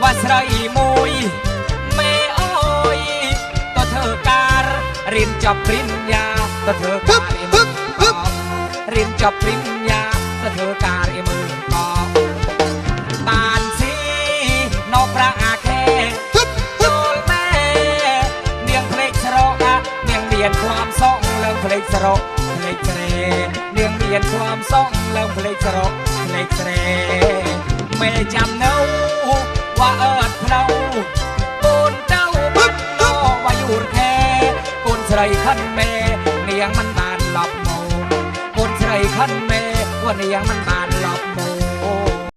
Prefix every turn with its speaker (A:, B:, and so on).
A: ว่าใส่มวยไม่อ้อยตัวเธอการเรียนจบปริญญาตัวเธอการมือเรียนจบปริญญาตัวเธอการมือกองบานสีนอกพระอาแคโจลแม่เนียงเพลงสระเนียงเรียนความซ่องเรื่องเพลงสระเพลงเสน่ห์เนียงเรียนความซ่องเรื่องเพลงสระเพลงเสน่ห์ไม่จำเนาว่าเอิดเพลาปูนเจ้าบันนอว่าอยู่แค่ปูนใส่ขันเมเนียงมันบานหลับโมปูนใส่ขันเมว่าเนียงมันบาน